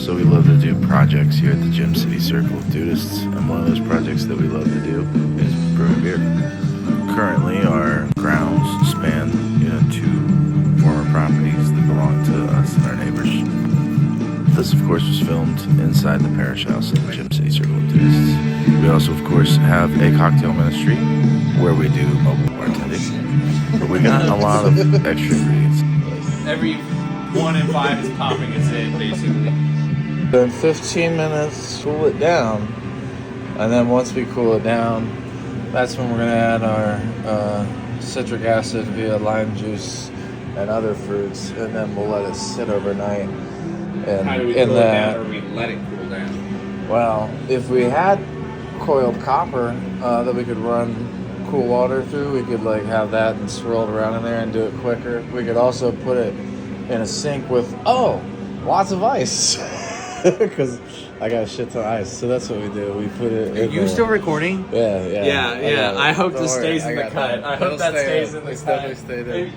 So we love to do projects here at the Gym City Circle of Dudists, and one of those projects that we love to do is brewing beer. Currently, our grounds span, two former properties that belong to us and our neighbors. This, of course, was filmed inside the parish house of the Gym City Circle of Dudists. We also, of course, have a cocktail ministry where we do mobile bartending. But we got a lot of extra ingredients. Every 1 in 5 is popping its in, basically. In 15 minutes, cool it down. And then once we cool it down, that's when we're going to add our citric acid via lime juice and other fruits. And then we'll let it sit overnight. And how do we cool it down, or we let it cool down? Well, if we had coiled copper that we could run cool water through, we could have that and swirl it around in there and do it quicker. We could also put it in a sink with lots of ice because I got a shit ton of ice. So that's what we do. We put it. Are you still recording? Yeah. I hope this stays in the cut. I hope that stays in the cut. Definitely stayed in.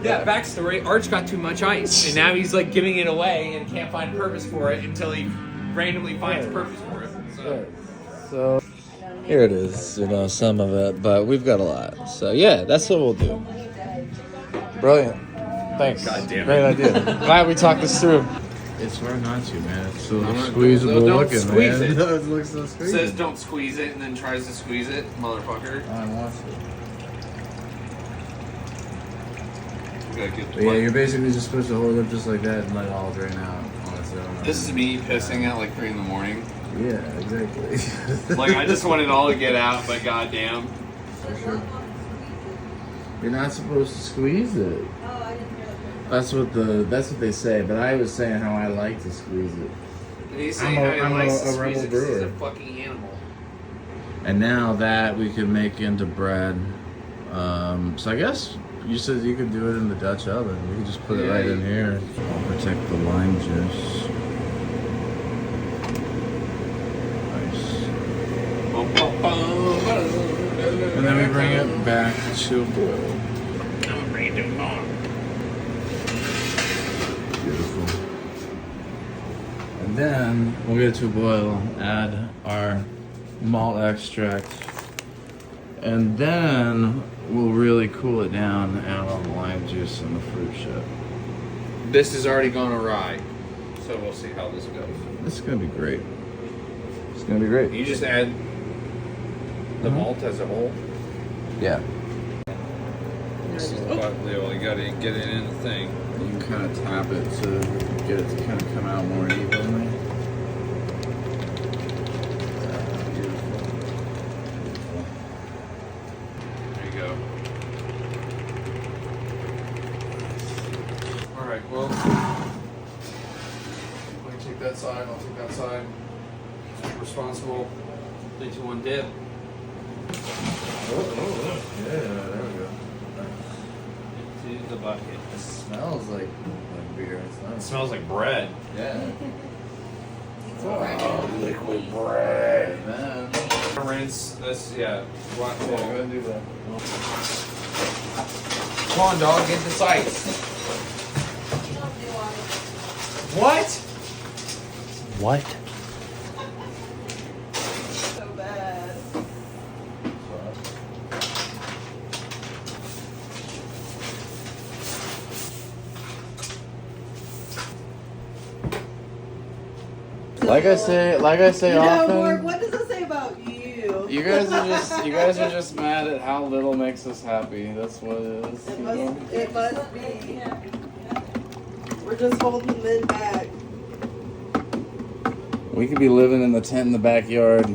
Yeah, backstory, Arch got too much ice, and now he's giving it away and can't find purpose for it until he randomly finds purpose for it. So here it is, some of it, but we've got a lot. So yeah, that's what we'll do. Brilliant. Thanks. God damn it. Great idea. Glad we talked this through. It's hard not to, man. It's so squeezable don't looking, squeeze man. it. It looks so squeezy. Says don't squeeze it and then tries to squeeze it, motherfucker. I want to. But Yeah, you're basically just supposed to hold it just like that and let it all drain out on its own. This is me pissing at 3 in the morning. Yeah, exactly. I just want it all to get out, but goddamn. For sure. You're not supposed to squeeze it. That's what they say, but I was saying how I like to squeeze it. He's saying how he likes to squeeze it 'cause he's brewer. a fucking animal. And now that we can make into bread, so I guess you said you could do it in the Dutch oven. We could just put it right in here. I'll protect the lime juice. Nice. And then we bring it back to a boil. I'm bring it to a boil. Beautiful. And then we'll get it to a boil, add our malt extract, and then we'll really cool it down and add all the lime juice and the fruit shit. This has already gone awry, so we'll see how this goes. This is gonna be great. It's gonna be great. You just add the malt as a whole. Yeah. You gotta get it in the thing. You can kind of tap it to get it to kind of come out more evenly. There you go. Alright, well. Let me take that side, I'll take that side. Responsible. 3, 2, 1 dip. Yeah, there we go. Into the bucket. It smells like beer. It's nice. It smells like bread. Yeah. Oh, liquid bread, man. Rinse this, yeah. Go ahead and do that. Come on, dog, get the sights. What? What? So bad. Like I say often. Mark, what does it say about you? You guys are just mad at how little makes us happy. That's what it is. It must be. We're just holding men back. We could be living in the tent in the backyard.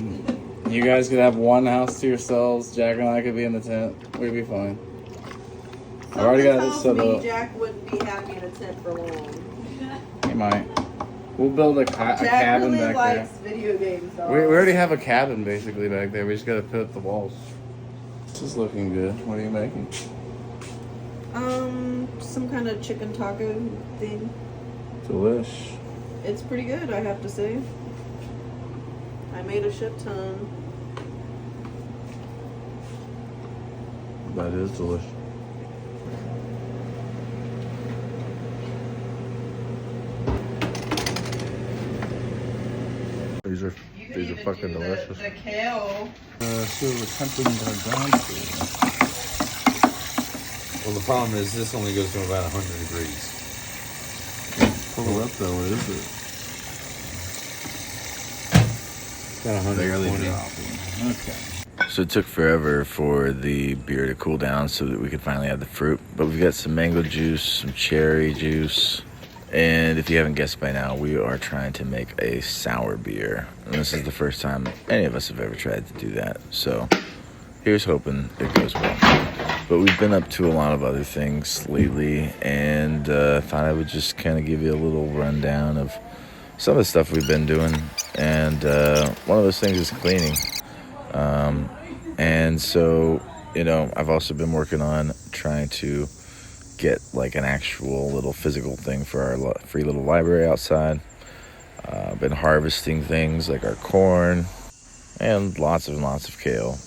You guys could have one house to yourselves. Jack and I could be in the tent. We'd be fine. I've already got it set up. Jack wouldn't be happy in a tent for long. He might. We'll build a cabin really back likes there. Video games, dog. We already have a cabin basically back there. We just gotta put up the walls. This is looking good. What are you making? Some kind of chicken taco thing. Delish. It's pretty good, I have to say. I made a shit ton. That is delicious. These are fucking delicious. The kale. See what the country's gonna down to. Well, the problem is this only goes to about 100 degrees. Pull it up though, what is it? About 120. Okay. So it took forever for the beer to cool down so that we could finally have the fruit. But we've got some mango juice, some cherry juice, and if you haven't guessed by now, we are trying to make a sour beer. And this is the first time any of us have ever tried to do that. So here's hoping it goes well. But we've been up to a lot of other things lately, and thought I would just kind of give you a little rundown of some of the stuff we've been doing. And one of those things is cleaning. And so, you know, I've also been working on trying to get like an actual little physical thing for our free little library outside. Been harvesting things like our corn and lots of kale,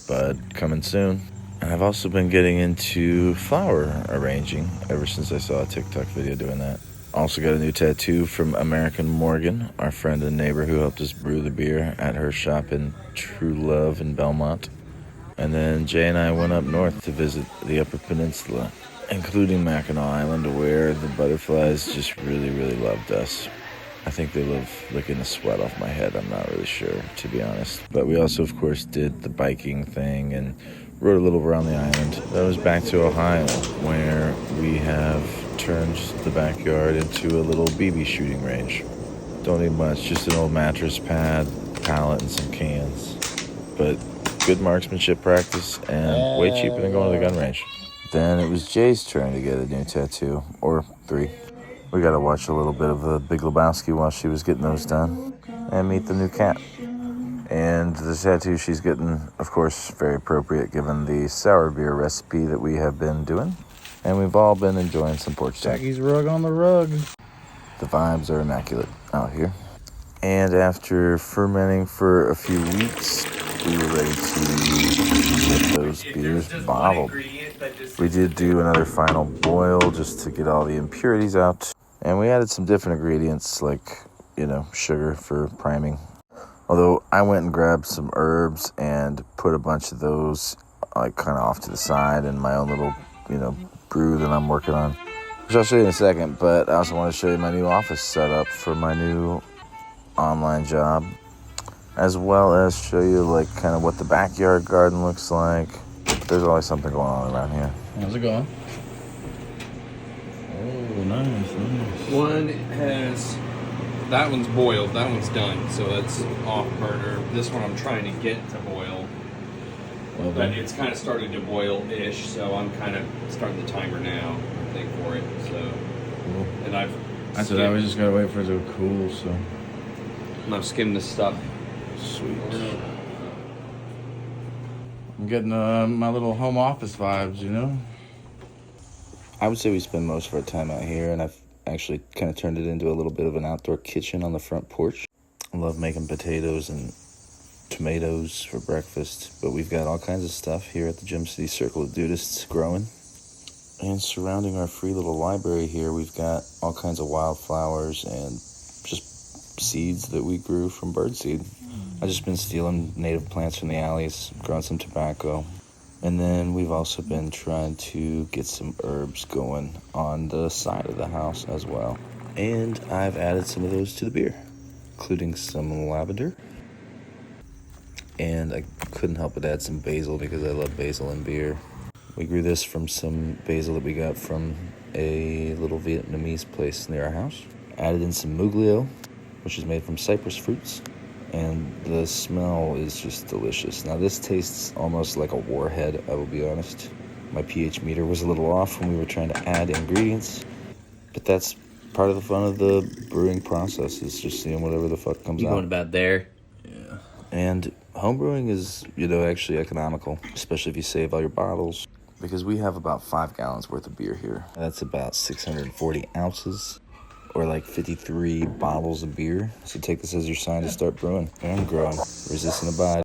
but coming soon. And I've also been getting into flower arranging ever since I saw a TikTok video doing that. Also got a new tattoo from American Morgan, our friend and neighbor who helped us brew the beer at her shop in True Love in Belmont. And then Jay and I went up north to visit the Upper Peninsula, including Mackinac Island, where the butterflies just really loved us. I think they love licking the sweat off my head. I'm not really sure, to be honest. But we also, of course, did the biking thing and rode a little around the island. That was back to Ohio, where we have turned the backyard into a little BB shooting range. Don't need much, just an old mattress pad, pallet, and some cans. But good marksmanship practice and way cheaper than going to the gun range. Then it was Jay's turn to get a new tattoo, or 3. We got to watch a little bit of the Big Lebowski while she was getting those done, and meet the new cat. And the tattoo she's getting, of course, very appropriate given the sour beer recipe that we have been doing. And we've all been enjoying some porch time. Jackie's rug on the rug. The vibes are immaculate out here. And after fermenting for a few weeks, we were ready to get those beers bottled. We did do another final boil just to get all the impurities out. And we added some different ingredients like, you know, sugar for priming. Although I went and grabbed some herbs and put a bunch of those like kind of off to the side in my own little, you know, brew that I'm working on, which I'll show you in a second. But I also want to show you my new office setup for my new online job, as well as show you like kind of what the backyard garden looks like. There's always something going on around here. How's it going? Oh, nice. One has, that one's boiled, that one's done, so that's off burner. This one I'm trying to get to boil, Well, but it's kind of starting to boil-ish, so I'm kind of starting the timer now, I think, for it. So, Cool. and I've That's what we just gotta wait for it to cool, so. I've skimmed this stuff. Sweet. I'm getting my little home office vibes, you know? I would say we spend most of our time out here, and I've actually kind of turned it into a little bit of an outdoor kitchen on the front porch. I love making potatoes and tomatoes for breakfast, but we've got all kinds of stuff here at the Gem City Circle of Dudists growing. And surrounding our free little library here, we've got all kinds of wildflowers and just seeds that we grew from birdseed. I've just been stealing native plants from the alleys, growing some tobacco. And then we've also been trying to get some herbs going on the side of the house as well. And I've added some of those to the beer, including some lavender. And I couldn't help but add some basil because I love basil in beer. We grew this from some basil that we got from a little Vietnamese place near our house. Added in some muglio, which is made from cypress fruits. And the smell is just delicious. Now this tastes almost like a warhead, I will be honest. My pH meter was a little off when we were trying to add ingredients, but that's part of the fun of the brewing process, is just seeing whatever the fuck comes out. Going about there? Yeah. And homebrewing is, you know, actually economical, especially if you save all your bottles, because we have about 5 gallons worth of beer here. That's about 640 ounces. Or like 53 bottles of beer. So take this as your sign to start brewing. And I'm growing. Resistant abide.